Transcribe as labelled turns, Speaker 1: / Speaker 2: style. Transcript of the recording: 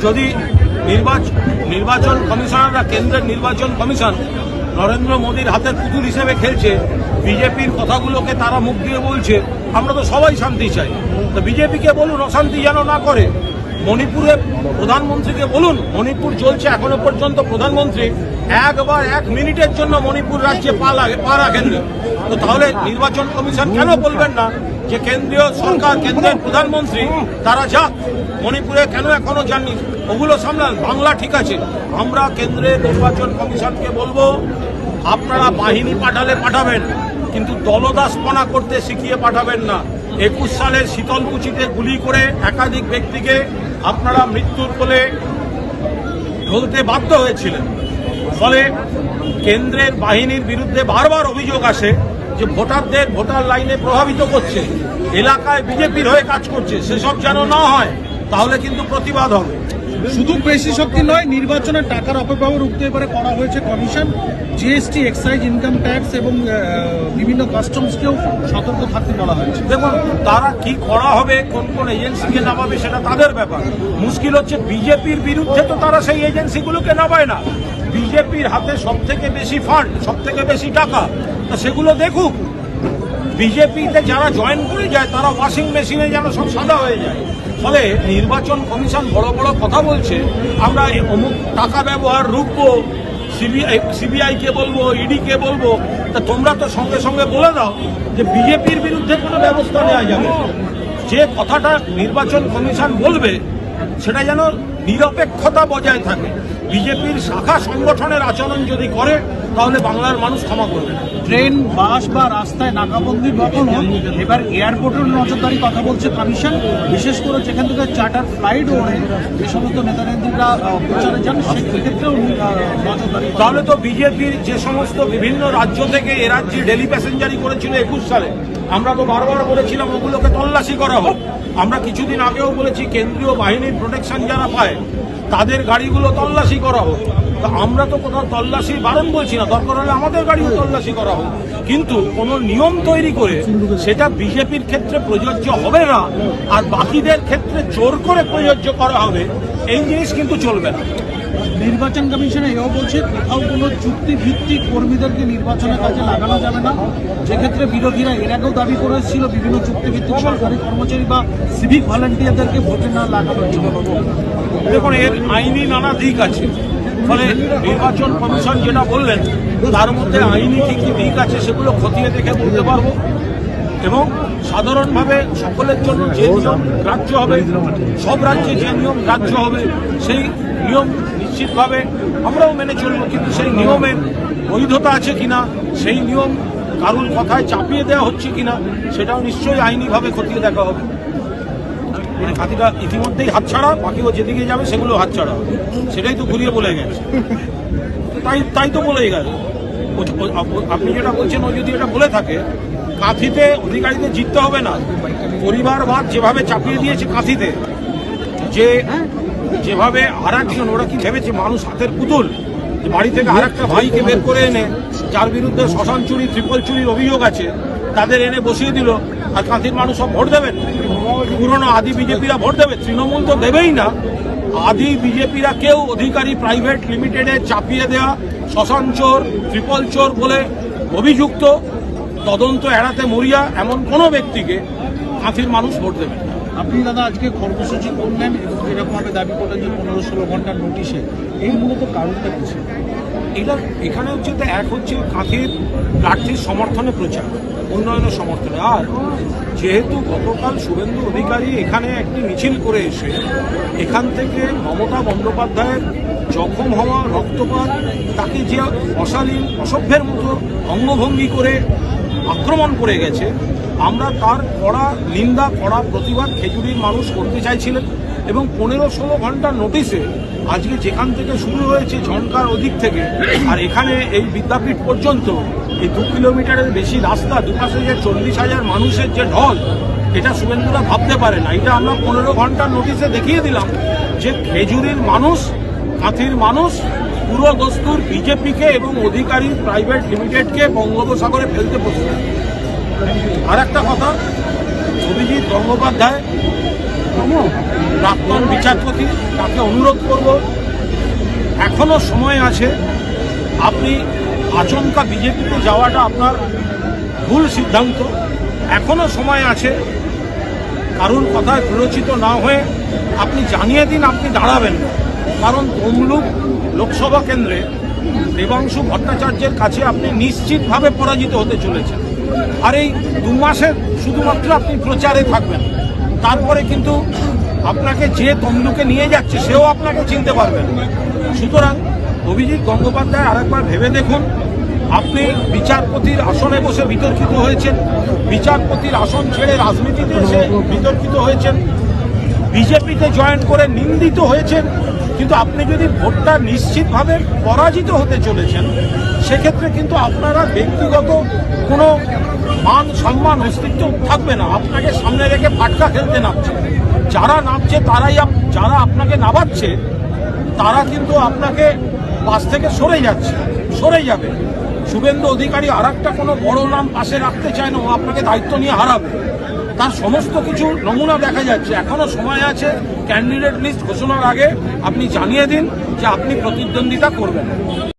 Speaker 1: যদি নির্বাচন কমিশনাররা, কেন্দ্রের নির্বাচন কমিশন নরেন্দ্র মোদীর হাতের পুতুল হিসেবে খেলছে, বিজেপির কথাগুলোকে তারা মুখ দিয়ে বলছে, আমরা তো সবাই শান্তি চাই, তো বিজেপিকে বলুন অশান্তি যেন না করে। মণিপুরে প্রধানমন্ত্রীকে বলুন, মণিপুর চলছে এখনো পর্যন্ত প্রধানমন্ত্রী একবার 1 মিনিটের জন্য মণিপুর রাজ্যে পা রাখেননি। তো তাহলে নির্বাচন কমিশন কেন বলবেন না যে কেন্দ্রীয় সরকার, কেন্দ্রের প্রধানমন্ত্রী তারা যাক মণিপুরে, কেন এখনো যাননি, ওগুলো সামলান। বাংলা ঠিক আছে, আমরা কেন্দ্রের নির্বাচন কমিশনকে বলবো আপনারা বাহিনী পাঠালে পাঠাবেন, কিন্তু দলদাসপনা করতে শিখিয়ে পাঠাবেন না। 21 সালের শীতলকুচিতে গুলি করে একাধিক ব্যক্তিকে আপনারা মৃত্যুর কোলে ঢলতে বাধ্য হয়েছিলেন। ফলে কেন্দ্রের বাহিনীর বিরুদ্ধে বারবার অভিযোগ আসে যে ভোটারদের ভোটার লাইনে প্রভাবিত করছে, এলাকায় বিজেপির হয়ে কাজ করছে। সেসব যেন না হয়, তাহলে কিন্তু প্রতিবাদ হবে।
Speaker 2: শুধু পেশি শক্তি নয়, নির্বাচনের টাকার অপব্যবহার রুখতে এবারে করা হয়েছে commission. GST, excise, income tax এবং বিভিন্ন কাস্টমসকেও সতর্ক থাকতে বলা হয়েছে।
Speaker 1: দেখুন, তারা কি করা হবে, কোন কোন এজেন্সিকে নামাবে সেটা তাদের ব্যাপার। মুশকিল হচ্ছে বিজেপির বিরুদ্ধে তো তারা সেই এজেন্সিগুলোকে নামায় না। বিজেপির হাতে সব থেকে বেশি ফান্ড, সব থেকে বেশি টাকা, তো সেগুলো দেখুক। বিজেপিতে যারা জয়েন করে যায় তারা ওয়াশিং মেশিনে যেন সব সাদা হয়ে যায়। ফলে নির্বাচন কমিশন বড় বড় কথা বলছে, আমরা অমুক টাকা ব্যবহার রুখবো, সিবিআইকে বলবো, ইডিকে বলবো। তা তোমরা তো সঙ্গে সঙ্গে বলে দাও যে বিজেপির বিরুদ্ধে কোনো ব্যবস্থা নেওয়া যাবে। যে কথাটা নির্বাচন কমিশন বলবে সেটা যেন নিরপেক্ষতা বজায় থাকে। বিজেপির শাখা সংগঠনের আচরণ যদি করে তাহলে বাংলার মানুষ ক্ষমা করবে না।
Speaker 2: ট্রেন, বাস বা রাস্তায় নাকাবন্দি বহন হোক, এবার এয়ারপোর্টের নজরদারি কথা বলছে কমিশন। বিশেষ করে যেখান থেকে চার্টার ফ্লাইট ওড়ে যে সমস্ত নেতানেত্রীরা প্রচারে যান সেক্ষেত্রেও নজরদারি।
Speaker 1: তাহলে তো বিজেপির যে সমস্ত বিভিন্ন রাজ্য থেকে এ রাজ্যে ডেলি প্যাসেঞ্জারি করেছিল 21 সালে, আমরা তো বারবার বলেছিলাম ওগুলোকে তল্লাশি করা হোক। আমরা কিছুদিন আগেও বলেছি কেন্দ্রীয় বাহিনীর প্রোটেকশন যারা পায় তাদের গাড়িগুলো তল্লাশি করা হোক। তো আমরা তো কোথাও তল্লাশি বারণ বলছি না, দরকার হলে আমাদের গাড়িও তল্লাশি করা হোক, কিন্তু কোনো নিয়ম তৈরি করে সেটা বিজেপির ক্ষেত্রে প্রযোজ্য হবে না আর বাকিদের ক্ষেত্রে জোর করে প্রযোজ্য করা হবে, এই জিনিস কিন্তু চলবে না।
Speaker 2: নির্বাচন কমিশনে এও বলছে কোথাও কোনো চুক্তিভিত্তিক কর্মীদেরকে নির্বাচনের কাজে লাগানো যাবে না, যেক্ষেত্রে বিরোধীরা এর আগেও দাবি করেছিল বিভিন্ন চুক্তিভিত্তিক সরকারি কর্মচারী বা সিভিক ভলান্টিয়ারদেরকে ভোটে না লাগানোর জন্য।
Speaker 1: দেখুন, এর আইনি নানা দিক আছে। ফলে নির্বাচন কমিশন যেটা বললেন তার মধ্যে আইনি কি কি দিক আছে সেগুলো খতিয়ে দেখে বলতে পারবো, এবং সাধারণভাবে সকলের জন্য যে নিয়ম গ্রাহ্য হবে, সব রাজ্যে যে নিয়ম গ্রাহ্য হবে সেই নিয়ম নিশ্চিতভাবে আমরাও মেনে চলবো। কিন্তু সেই নিয়মের বৈধতা আছে কিনা, সেই নিয়ম কারুর কথায় চাপিয়ে দেওয়া হচ্ছে কিনা, সেটাও নিশ্চয়ই আইনিভাবে খতিয়ে দেখা হবে। মানে খাতিটা ইতিমধ্যেই হাতছাড়া, বাকিও যেদিকে যাবে সেগুলো হাতছাড়া হবে, সেটাই তো ঘুরিয়ে বলে গেছে। তাই তো বলেই গেল। আপনি যেটা বলছেন, ও যদি এটা বলে থাকে কাঁথিতে অধিকারীদের জিততে হবে না, পরিবারবাদ যেভাবে চাপিয়ে দিয়েছে কাঁথিতে, যেভাবে আর একজন, ওরা কি ভেবেছে মানুষ হাতের পুতুল, যে বাড়ি থেকে আর একটা ভাইকে বের করে এনে যার বিরুদ্ধে শ্মশান চুরি, ট্রিপল চুরির অভিযোগ আছে তাদের এনে বসিয়ে দিল, আর কাঁথির মানুষ সব ভোট দেবেন। পুরনো আদি বিজেপিরা ভোট দেবে, তৃণমূল তো দেবেই না। আদি বিজেপিরা কেউ অধিকারী প্রাইভেট লিমিটেডে চাপিয়ে দেওয়া শ্মশান চোর, ট্রিপল চোর বলে অভিযুক্ত, তদন্ত এড়াতে মরিয়া এমন কোনো ব্যক্তিকে কাঁথির মানুষ ভোট দেবে না।
Speaker 2: আপনি দাদা আজকে কর্মসূচি করলেন এবং এরকমভাবে দাবি করলেন যে 15-16 ঘন্টার নোটিশে, এই মূলত কারণটা কিছু
Speaker 1: এখানে হচ্ছে তো এক হচ্ছে কাঁথির প্রার্থীর সমর্থনে প্রচার, উন্নয়নের সমর্থনে। আর যেহেতু গতকাল শুভেন্দু অধিকারী এখানে একটি মিছিল করে এসে এখান থেকে মমতা বন্দ্যোপাধ্যায়ের জখম হওয়া রক্তপাত, তাকে যে অশালীন অসভ্যের মতো অঙ্গভঙ্গি করে আক্রমণ করে গেছে, আমরা তার কড়া নিন্দা, কড়া প্রতিবাদ খেজুরির মানুষ করতে চাইছিলেন। এবং 15-16 ঘন্টার নোটিশে আজকে যেখান থেকে শুরু হয়েছে ঝনকার ওদিক থেকে আর এখানে এই বিদ্যাপীঠ পর্যন্ত এই 2 কিলোমিটারের বেশি রাস্তা, দুপাশে যে 40,000 মানুষের যে ঢল, এটা শুভেন্দুরা ভাবতে পারে না। এটা আমরা 15 ঘন্টার নোটিশে দেখিয়ে দিলাম যে খেজুরির মানুষ, কাঁথির মানুষ পুরো দস্তুর বিজেপিকে এবং অধিকারী প্রাইভেট লিমিটেডকে বঙ্গোপসাগরে ফেলতে প্রস্তুত। আর একটা কথা, অভিজিৎ গঙ্গোপাধ্যায় প্রাক্তন বিচারপতি, তাকে অনুরোধ করব, এখনো সময় আছে। আপনি আচমকা বিজেপিতে যাওয়াটা আপনার ভুল সিদ্ধান্ত। এখনো সময় আছে, কারণ কথায় প্ররোচিত না হয়ে আপনি জানিয়ে দিন আপনি দাঁড়াবেন না। কারণ তমলুক লোকসভা কেন্দ্রে দেবাংশু ভট্টাচার্যের কাছে আপনি নিশ্চিতভাবে পরাজিত হতে চলেছেন। আর এই 2 মাসে শুধুমাত্র আপনি প্রচারে থাকবেন, তারপরে কিন্তু আপনাকে যে তমলুকে নিয়ে যাচ্ছে সেও আপনাকে চিনতে পারবেন। সুতরাং অভিজিৎ গঙ্গোপাধ্যায় আরেকবার ভেবে দেখুন। আপনি বিচারপতির আসনে বসে বিতর্কিত হয়েছেন, বিচারপতির আসন ছেড়ে রাজনীতিতে এসে বিতর্কিত হয়েছেন, বিজেপিতে জয়েন করে নিন্দিত হয়েছেন। কিন্তু আপনি যদি ভোটটা নিশ্চিতভাবে পরাজিত হতে চলেছেন, সেক্ষেত্রে কিন্তু আপনারা ব্যক্তিগত কোনো মান সম্মান অস্তিত্ব থাকবে না। আপনাকে সামনে রেখে পাটকা খেলতে নামছে যারা নামছে, যারা আপনাকে নামাচ্ছে তারা কিন্তু আপনাকে পাশ থেকে সরে যাবে। শুভেন্দু অধিকারী আর একটা কোনো বড় নাম পাশে রাখতে চায় না, ও আপনাকে দায়িত্ব নিয়ে হারাবে। তার সমস্ত কিছু নমুনা দেখা যাচ্ছে। এখনো সময় আছে, ক্যান্ডিডেট লিস্ট ঘোষণার আগে আপনি জানিয়ে দিন যে আপনি প্রতিদ্বন্দ্বিতা করবেন।